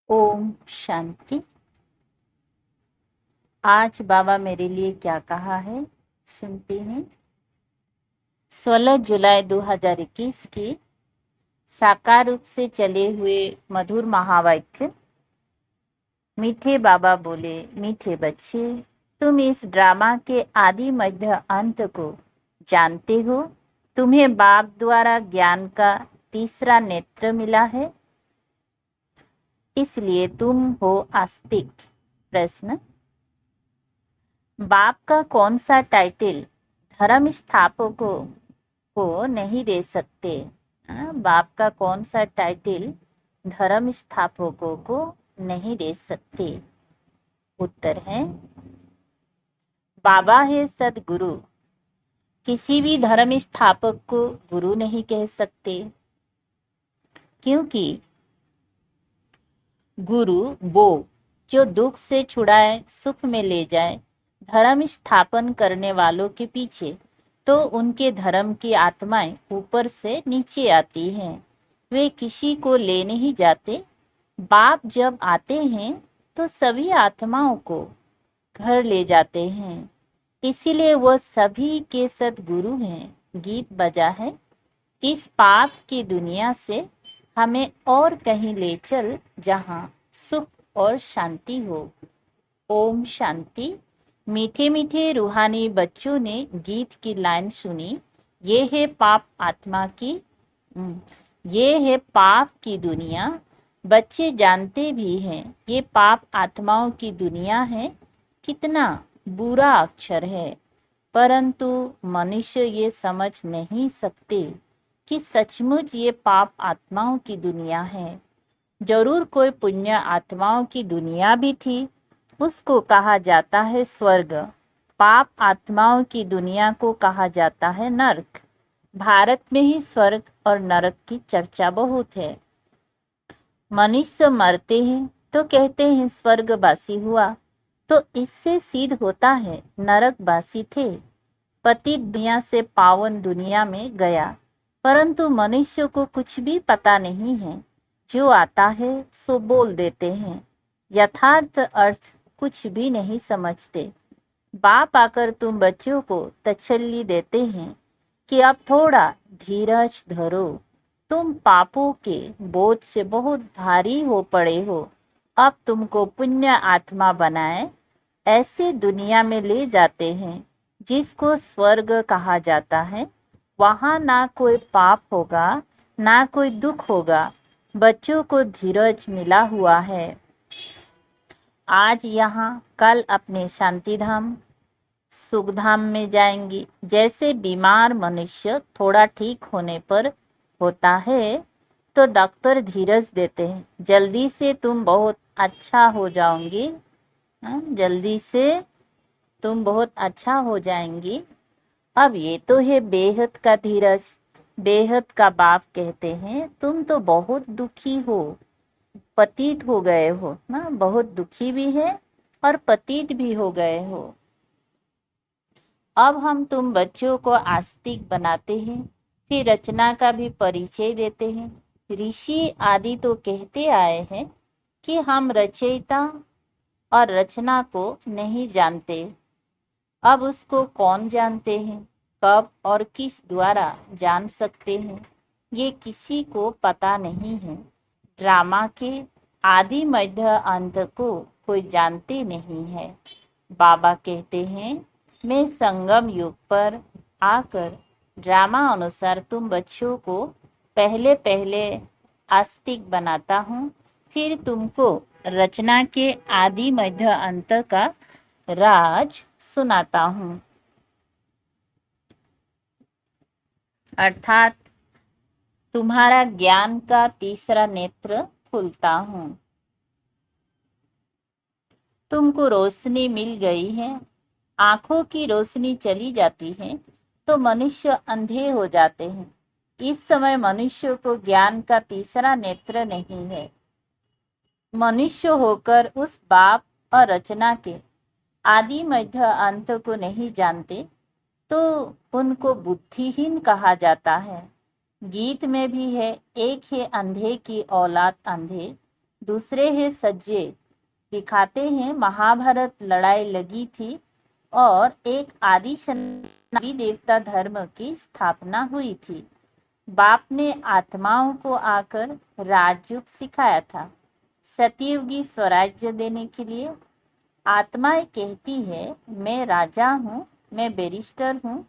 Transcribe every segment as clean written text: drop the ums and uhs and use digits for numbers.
ओम शांति। आज बाबा मेरे लिए क्या कहा है सुनते हैं। 16 जुलाई 2021 की साकार रूप से चले हुए मधुर महावाक्य। मीठे बाबा बोले, मीठे बच्चे, तुम इस ड्रामा के आदि मध्य अंत को जानते हो। तुम्हें बाप द्वारा ज्ञान का तीसरा नेत्र मिला है, इसलिए तुम हो आस्तिक। प्रश्न, बाप का कौन सा टाइटल धर्म स्थापकों को नहीं दे सकते? बाप का कौन सा टाइटल धर्म स्थापकों को नहीं दे सकते? उत्तर है, बाबा है सदगुरु। किसी भी धर्म स्थापक को गुरु नहीं कह सकते, क्योंकि गुरु वो जो दुख से छुड़ाए, सुख में ले जाए। धर्म स्थापन करने वालों के पीछे तो उनके धर्म की आत्माएं ऊपर से नीचे आती हैं, वे किसी को ले नहीं जाते। बाप जब आते हैं तो सभी आत्माओं को घर ले जाते हैं, इसीलिए वह सभी के सद्गुरु हैं। गीत बजा है, इस पाप की दुनिया से हमें और कहीं ले चल जहां सुख और शांति हो। ओम शांति। मीठे मीठे रूहानी बच्चों ने गीत की लाइन सुनी, ये है पाप आत्मा की ये है पाप की दुनिया। बच्चे जानते भी हैं ये पाप आत्माओं की दुनिया है, कितना बुरा अक्षर है, परंतु मनुष्य ये समझ नहीं सकते कि सचमुच ये पाप आत्माओं की दुनिया है। जरूर कोई पुण्य आत्माओं की दुनिया भी थी, उसको कहा जाता है स्वर्ग। पाप आत्माओं की दुनिया को कहा जाता है नरक। भारत में ही स्वर्ग और नरक की चर्चा बहुत है। मनुष्य मरते हैं तो कहते हैं स्वर्गवासी हुआ, तो इससे सिद्ध होता है नरकवासी थे। पति दुनिया से पावन दुनिया में गया, परंतु मनुष्य को कुछ भी पता नहीं है। जो आता है सो बोल देते हैं, यथार्थ अर्थ कुछ भी नहीं समझते। बाप आकर तुम बच्चों को तसल्ली देते हैं कि अब थोड़ा धीरज धरो, तुम पापों के बोझ से बहुत भारी हो पड़े हो। अब तुमको पुण्य आत्मा बनाए ऐसे दुनिया में ले जाते हैं जिसको स्वर्ग कहा जाता है। वहाँ ना कोई पाप होगा, ना कोई दुख होगा। बच्चों को धीरज मिला हुआ है। आज यहाँ, कल अपने शांति धाम सुख धाम में जाएंगी। जैसे बीमार मनुष्य थोड़ा ठीक होने पर होता है तो डॉक्टर धीरज देते हैं, जल्दी से तुम बहुत अच्छा हो जाओगी, जल्दी से तुम बहुत अच्छा हो जाएंगी। अब ये तो है बेहद का धीरज। बेहद का बाप कहते हैं, तुम तो बहुत दुखी हो, पतित हो गए हो ना, बहुत दुखी भी है और पतित भी हो गए हो। अब हम तुम बच्चों को आस्तिक बनाते हैं, फिर रचना का भी परिचय देते हैं। ऋषि आदि तो कहते आए हैं कि हम रचयिता और रचना को नहीं जानते। अब उसको कौन जानते हैं, कब और किस द्वारा जान सकते हैं, ये किसी को पता नहीं है। ड्रामा के आदि मध्य अंत को कोई जानते नहीं है। बाबा कहते हैं, मैं संगम युग पर आकर ड्रामा अनुसार तुम बच्चों को पहले पहले आस्तिक बनाता हूँ, फिर तुमको रचना के आदि मध्य अंत का राज सुनाता हूँ, अर्थात तुम्हारा ज्ञान का तीसरा नेत्र खुलता हूँ। तुमको रोशनी मिल गई है, आंखों की रोशनी चली जाती है तो मनुष्य अंधे हो जाते हैं। इस समय मनुष्य को ज्ञान का तीसरा नेत्र नहीं है। मनुष्य होकर उस बाप और रचना के आदि मध्य अंत को नहीं जानते तो उनको बुद्धिहीन कहा जाता है। गीत में भी है, एक है अंधे की औलाद अंधे, दूसरे हैं सज्जे, दिखाते हैं महाभारत लड़ाई लगी थी और एक आदि सनातनी देवता धर्म की स्थापना हुई थी। बाप ने आत्माओं को आकर राजयोग सिखाया था, सतयुगी स्वराज्य देने के लिए। आत्माएं कहती है मैं राजा हूँ, मैं बैरिस्टर हूँ।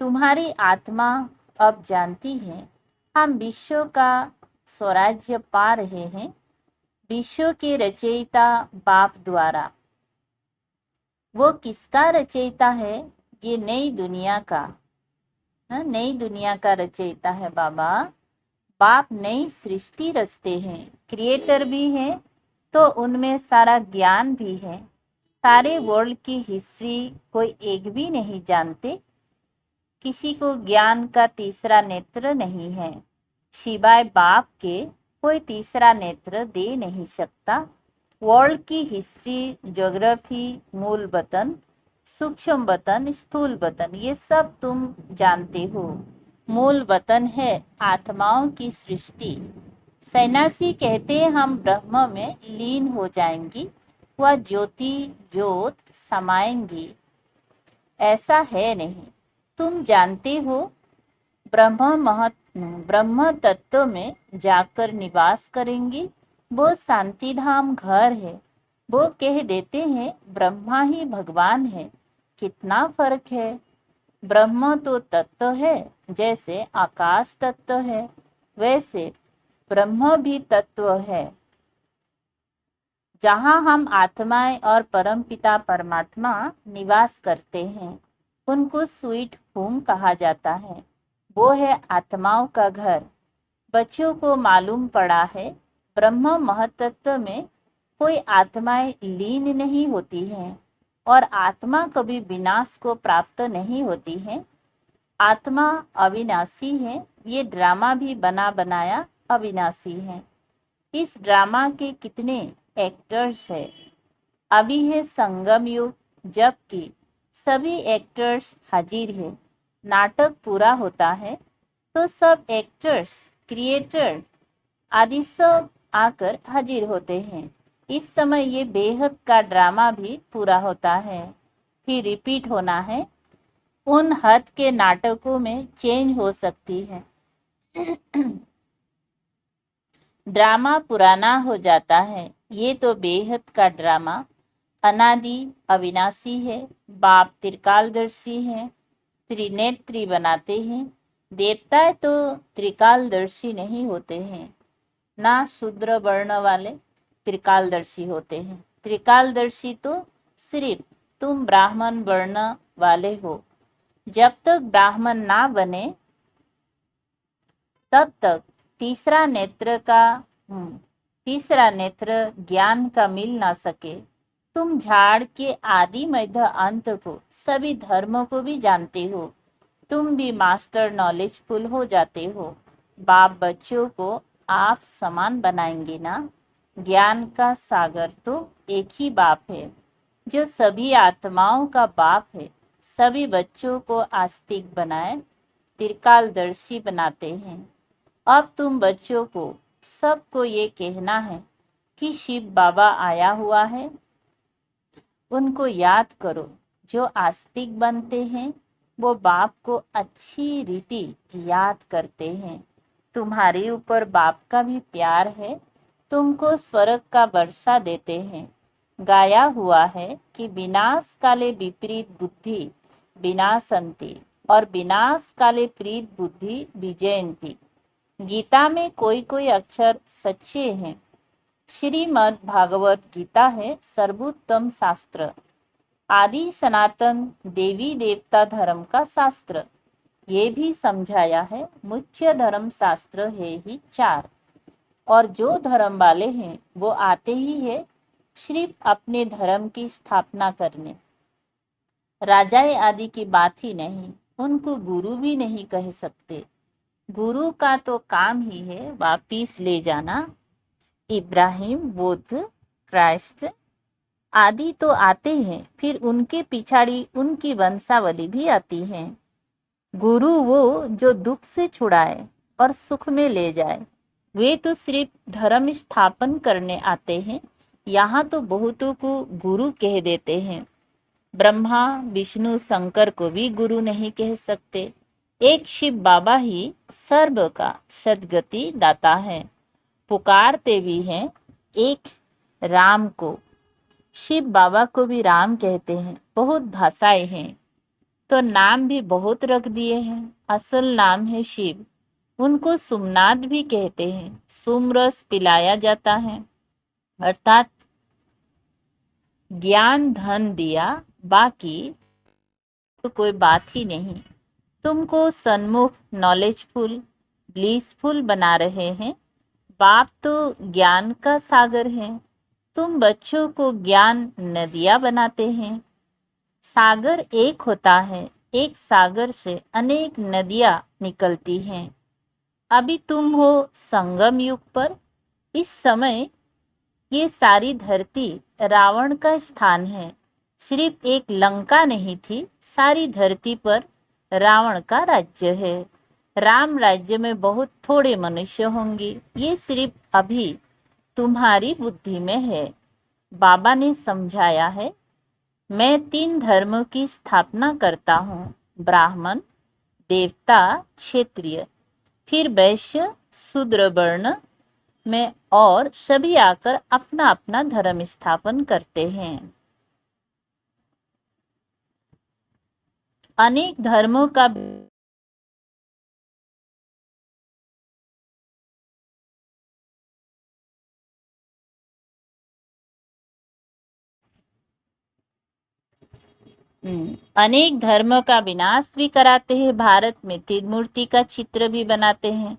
तुम्हारी आत्मा अब जानती है हम विश्व का स्वराज्य पा रहे हैं, विश्व के रचयिता बाप द्वारा। वो किसका रचयिता है? ये नई दुनिया का, नई दुनिया का रचयिता है बाबा। बाप नई सृष्टि रचते हैं, क्रिएटर भी हैं, तो उनमें सारा ज्ञान भी है। सारे वर्ल्ड की हिस्ट्री कोई एक भी नहीं जानते, किसी को ज्ञान का तीसरा नेत्र नहीं है। शिवाय बाप के कोई तीसरा नेत्र दे नहीं सकता। वर्ल्ड की हिस्ट्री, ज्योग्राफी, मूल वतन, सूक्ष्म वतन, स्थूल वतन, ये सब तुम जानते हो। मूल वतन है आत्माओं की सृष्टि। सन्यासी कहते हैं हम ब्रह्म में लीन हो जाएंगी, वह ज्योति ज्योत समाएंगी। ऐसा है नहीं। तुम जानते हो ब्रह्म तत्व में जाकर निवास करेंगी, वो शांति धाम घर है। वो कह देते हैं ब्रह्मा ही भगवान है। कितना फर्क है। ब्रह्म तो तत्व है, जैसे आकाश तत्व है वैसे ब्रह्म भी तत्व है। जहाँ हम आत्माएं और परमपिता परमात्मा निवास करते हैं, उनको स्वीट होम कहा जाता है। वो है आत्माओं का घर। बच्चों को मालूम पड़ा है ब्रह्म महतत्व में कोई आत्माएं लीन नहीं होती हैं और आत्मा कभी विनाश को प्राप्त नहीं होती है। आत्मा अविनाशी है। ये ड्रामा भी बना बनाया अविनाशी है। इस ड्रामा के कितने एक्टर्स है। अभी है संगम युग, जबकि सभी एक्टर्स हाजिर है। नाटक पूरा होता है तो सब एक्टर्स, क्रिएटर आदि सब आकर हाजिर होते हैं। इस समय ये बेहद का ड्रामा भी पूरा होता है, फिर रिपीट होना है। उन हद के नाटकों में चेंज हो सकती है। ड्रामा पुराना हो जाता है। ये तो बेहद का ड्रामा अनादि अविनाशी है। बाप त्रिकालदर्शी हैं, त्रिनेत्री बनाते हैं। देवता तो त्रिकालदर्शी नहीं होते हैं, ना शूद्र वर्ण वाले त्रिकालदर्शी होते हैं। त्रिकालदर्शी तो सिर्फ तुम ब्राह्मण वर्ण वाले हो। जब तक ब्राह्मण ना बने तब तक तीसरा नेत्र ज्ञान का मिल ना सके। तुम झाड़ के आदि मध्य अंत को, सभी धर्मों को भी जानते हो। तुम भी मास्टर नॉलेजफुल हो जाते हो। बाप बच्चों को आप समान बनाएंगे ना। ज्ञान का सागर तो एक ही बाप है, जो सभी आत्माओं का बाप है। सभी बच्चों को आस्तिक बनाए, त्रिकालदर्शी बनाते हैं। अब तुम बच्चों को सबको ये कहना है कि शिव बाबा आया हुआ है। उनको याद करो। जो आस्तिक बनते हैं वो बाप को अच्छी रीति याद करते हैं। तुम्हारे ऊपर बाप का भी प्यार है, तुमको स्वर्ग का वर्षा देते हैं। गाया हुआ है कि विनाश काले विपरीत बुद्धि विनाशंति और विनाश काले प्रीत बुद्धि विजयंती। गीता में कोई कोई अक्षर सच्चे हैं। श्रीमद् भागवत गीता है सर्वोत्तम शास्त्र, आदि सनातन देवी देवता धर्म का शास्त्र। ये भी समझाया है मुख्य धर्म शास्त्र है ही 4, और जो धर्म वाले हैं वो आते ही है सिर्फ अपने धर्म की स्थापना करने। राजाए आदि की बात ही नहीं, उनको गुरु भी नहीं कह सकते। गुरु का तो काम ही है वापिस ले जाना। इब्राहिम, बुद्ध, क्राइस्ट आदि तो आते हैं, फिर उनके पिछाड़ी उनकी वंशावली भी आती है। गुरु वो जो दुख से छुड़ाए और सुख में ले जाए। वे तो सिर्फ धर्म स्थापन करने आते हैं, यहाँ तो बहुतों को गुरु कह देते हैं। ब्रह्मा विष्णु शंकर को भी गुरु नहीं कह सकते। एक शिव बाबा ही सर्व का सद्गति दाता है। पुकारते भी हैं एक राम को। शिव बाबा को भी राम कहते हैं। बहुत भाषाएं हैं तो नाम भी बहुत रख दिए हैं। असल नाम है शिव। उनको सोमनाथ भी कहते हैं। सोमरस पिलाया जाता है, अर्थात ज्ञान धन दिया, बाकी तो कोई बात ही नहीं। तुमको सन्मुख नॉलेजफुल ब्लिसफुल बना रहे हैं। बाप तो ज्ञान का सागर है, तुम बच्चों को ज्ञान नदियाँ बनाते हैं। सागर एक होता है, एक सागर से अनेक नदियाँ निकलती हैं। अभी तुम हो संगम युग पर। इस समय ये सारी धरती रावण का स्थान है। सिर्फ एक लंका नहीं थी, सारी धरती पर रावण का राज्य है। राम राज्य में बहुत थोड़े मनुष्य होंगे। ये सिर्फ अभी तुम्हारी बुद्धि में है। बाबा ने समझाया है, मैं 3 धर्मों की स्थापना करता हूँ, ब्राह्मण, देवता, क्षत्रिय, फिर वैश्य, शूद्र वर्ण में, और सभी आकर अपना अपना धर्म स्थापन करते हैं। अनेक धर्मों का अनेक धर्मों का विनाश भी कराते हैं। भारत में त्रिमूर्ति का चित्र भी बनाते हैं,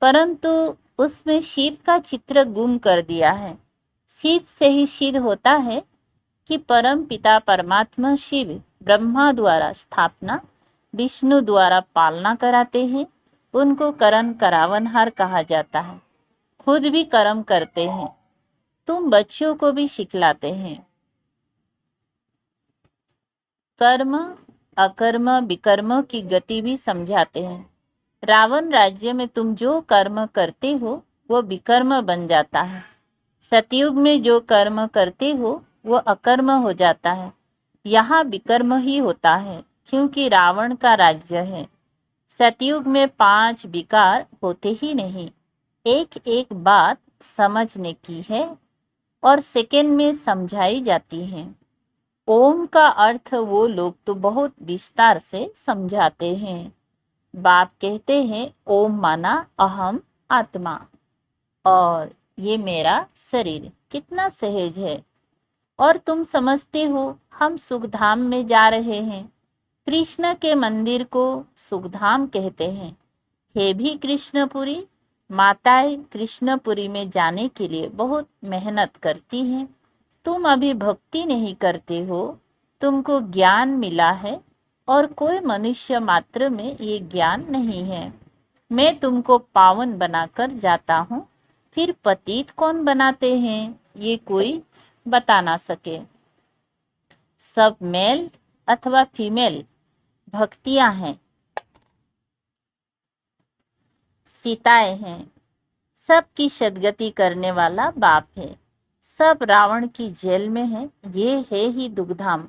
परंतु उसमें शिव का चित्र गुम कर दिया है। शिव से ही सिद्ध होता है कि परम पिता परमात्मा शिव ब्रह्मा द्वारा स्थापना, विष्णु द्वारा पालना कराते हैं। उनको करण करावनहार कहा जाता है। खुद भी कर्म करते हैं, तुम बच्चों को भी सिखलाते हैं। कर्म अकर्म विकर्म की गति भी समझाते हैं। रावण राज्य में तुम जो कर्म करते हो वो विकर्म बन जाता है। सतयुग में जो कर्म करते हो वो अकर्म हो जाता है। यहाँ विकर्म ही होता है, क्योंकि रावण का राज्य है। सतयुग में 5 विकार होते ही नहीं। एक एक बात समझने की है और सेकंड में समझाई जाती है। ओम का अर्थ वो लोग तो बहुत विस्तार से समझाते हैं। बाप कहते हैं ओम माना अहम आत्मा, और ये मेरा शरीर। कितना सहज है। और तुम समझते हो हम सुखधाम में जा रहे हैं। कृष्ण के मंदिर को सुखधाम कहते हैं। हे भी कृष्णपुरी, माताएं कृष्णपुरी में जाने के लिए बहुत मेहनत करती हैं। तुम अभी भक्ति नहीं करते हो, तुमको ज्ञान मिला है और कोई मनुष्य मात्र में ये ज्ञान नहीं है। मैं तुमको पावन बनाकर जाता हूँ, फिर पतित कौन बनाते हैं ये कोई बता ना सके। सब मेल अथवा फीमेल भक्तियां हैं, सीताएं हैं। सबकी सद्गति करने वाला बाप है। सब रावण की जेल में है, ये है ही दुखधाम।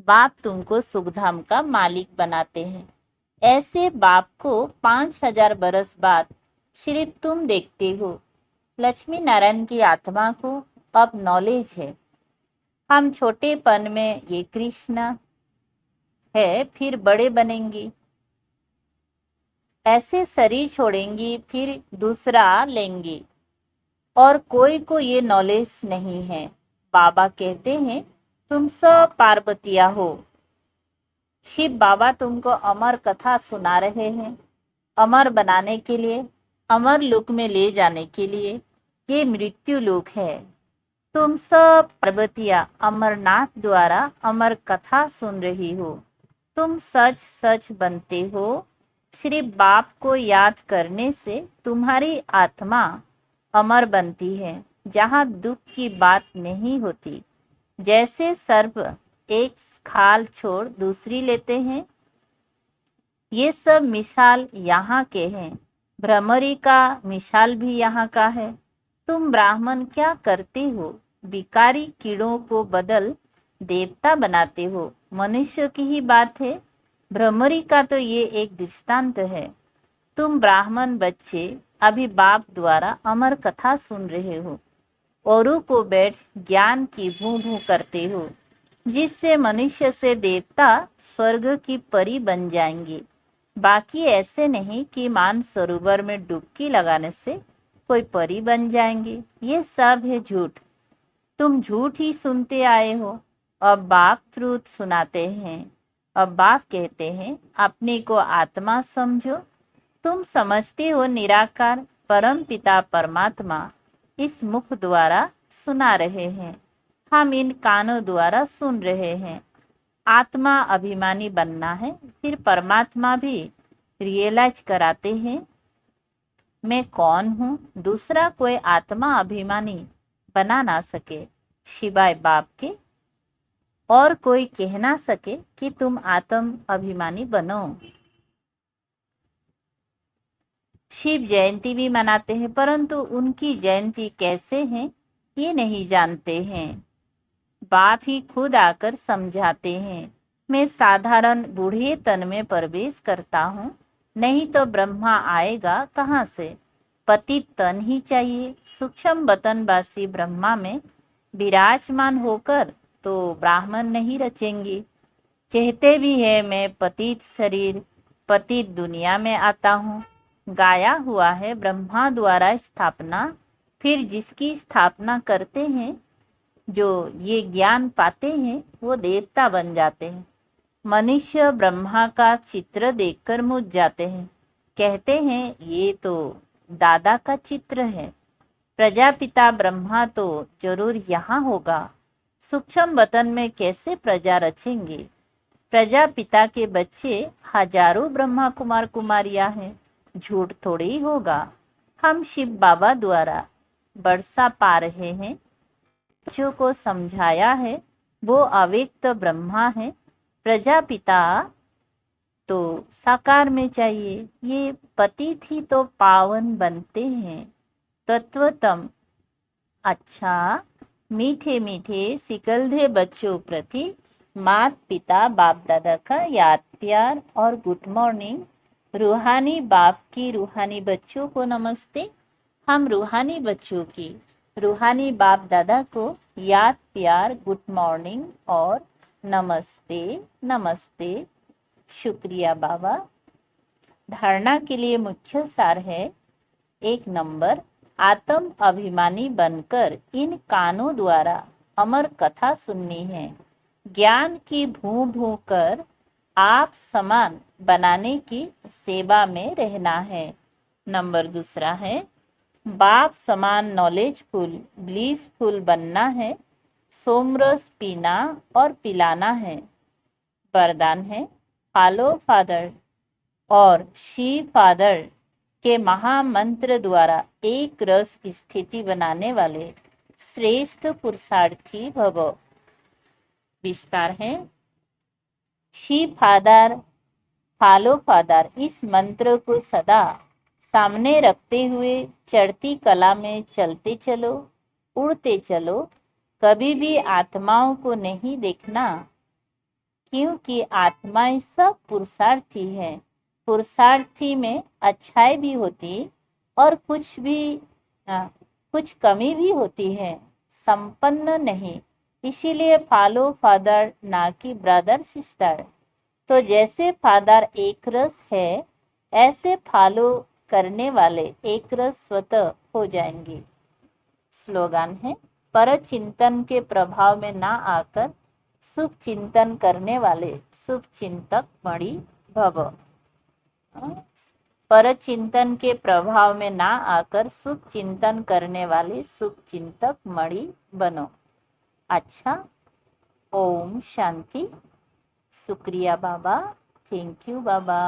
बाप तुमको सुखधाम का मालिक बनाते हैं। ऐसे बाप को 5000 बरस बाद सिर्फ तुम देखते हो। लक्ष्मी नारायण की आत्मा को अब नॉलेज है। हम छोटेपन में ये कृष्ण है, फिर बड़े बनेंगे, ऐसे शरीर छोड़ेंगी, फिर दूसरा लेंगे, और कोई को ये नॉलेज नहीं है। बाबा कहते हैं तुम सब पार्वतिया हो। शिव बाबा तुमको अमर कथा सुना रहे हैं, अमर बनाने के लिए, अमर लोक में ले जाने के लिए। ये मृत्यु लोक है। तुम सब पार्वतिया अमरनाथ द्वारा अमर कथा सुन रही हो। तुम सच सच बनते हो। श्री बाप को याद करने से तुम्हारी आत्मा अमर बनती है, जहाँ दुख की बात नहीं होती। जैसे सर्प एक खाल छोड़ दूसरी लेते हैं, ये सब मिसाल यहाँ के हैं। भ्रमरी का मिसाल भी यहाँ का है। तुम ब्राह्मण क्या करते हो? भिखारी कीड़ों को बदल देवता बनाते हो। मनुष्य की ही बात है। भ्रमरी का तो ये एक दृष्टांत है। तुम ब्राह्मण बच्चे अभी बाप द्वारा अमर कथा सुन रहे हो। औरों को बैठ ज्ञान की भूं भूं करते हो, जिससे मनुष्य से देवता स्वर्ग की परी बन जाएंगे। बाकी ऐसे नहीं कि मान सरोवर में डुबकी लगाने से कोई परी बन जाएंगे। ये सब है झूठ। तुम झूठ ही सुनते आए हो। अब बाप ट्रूथ सुनाते हैं। अब बाप कहते हैं अपने को आत्मा समझो। तुम समझते हो निराकार परम पिता परमात्मा इस मुख द्वारा सुना रहे हैं। हम इन कानों द्वारा सुन रहे हैं। आत्मा अभिमानी बनना है। फिर परमात्मा भी रियलाइज कराते हैं मैं कौन हूँ। दूसरा कोई आत्मा अभिमानी बना ना सके शिवाय बाप के, और कोई कह ना सके कि तुम आत्म अभिमानी बनो। शिव जयंती भी मनाते हैं, परंतु उनकी जयंती कैसे है ये नहीं जानते हैं। बाप ही खुद आकर समझाते हैं। मैं साधारण बूढ़े तन में प्रवेश करता हूँ, नहीं तो ब्रह्मा आएगा कहाँ से। पतित तन ही चाहिए। सूक्ष्म बतनवासी ब्रह्मा में विराजमान होकर तो ब्राह्मण नहीं रचेंगे। कहते भी है मैं पतित शरीर पतित दुनिया में आता हूँ। गाया हुआ है ब्रह्मा द्वारा स्थापना। फिर जिसकी स्थापना करते हैं, जो ये ज्ञान पाते हैं, वो देवता बन जाते हैं। मनुष्य ब्रह्मा का चित्र देखकर मुझ जाते हैं। कहते हैं ये तो दादा का चित्र है। प्रजापिता ब्रह्मा तो जरूर यहाँ होगा। सूक्ष्म बतन में कैसे प्रजा रचेंगे? प्रजापिता के बच्चे हजारों ब्रह्मा कुमार कुमारियां हैं। झूठ थोड़ी ही होगा। हम शिव बाबा द्वारा बरसा पा रहे हैं। बच्चों को समझाया है वो अव्यक्त ब्रह्मा है। प्रजापिता तो साकार में चाहिए। ये पतित ही तो पावन बनते हैं। तत्वतम। अच्छा, मीठे मीठे सिकलधे बच्चों प्रति मात पिता बाप दादा का याद प्यार और गुड मॉर्निंग। रूहानी बाप की रूहानी बच्चों को नमस्ते। हम रूहानी बच्चों की रूहानी बाप दादा को याद प्यार गुड मॉर्निंग और नमस्ते नमस्ते। शुक्रिया बाबा। धारणा के लिए मुख्य सार है। 1 नंबर, आत्म अभिमानी बनकर इन कानों द्वारा अमर कथा सुननी है। ज्ञान की भूं भूं कर आप समान बनाने की सेवा में रहना है। नंबर 2 है बाप समान नॉलेजफुल ब्लीसफुल बनना है। सोमरस पीना और पिलाना है। वरदान है फॉलो फादर और शी फादर के महामंत्र द्वारा एक रस स्थिति बनाने वाले श्रेष्ठ पुरुषार्थी भव। विस्तार है शी फादर फॉलो फादर इस मंत्र को सदा सामने रखते हुए चढ़ती कला में चलते चलो, उड़ते चलो। कभी भी आत्माओं को नहीं देखना, क्योंकि आत्माएं सब पुरुषार्थी हैं। पुरुषार्थी में अच्छाई भी होती और कुछ कमी भी होती है, संपन्न नहीं। इसीलिए फॉलो फादर ना कि ब्रदर सिस्टर। तो जैसे फादर एक रस है, ऐसे फॉलो करने वाले एक रस स्वतः हो जाएंगे। स्लोगन है पर चिंतन के प्रभाव में ना आकर शुभ चिंतन करने वाले शुभ चिंतक मणि भव। पर चिंतन के प्रभाव में ना आकर शुभ चिंतन करने वाले शुभ चिंतक मणि बनो। अच्छा, ओम शांति। शुक्रिया बाबा। Thank you Baba.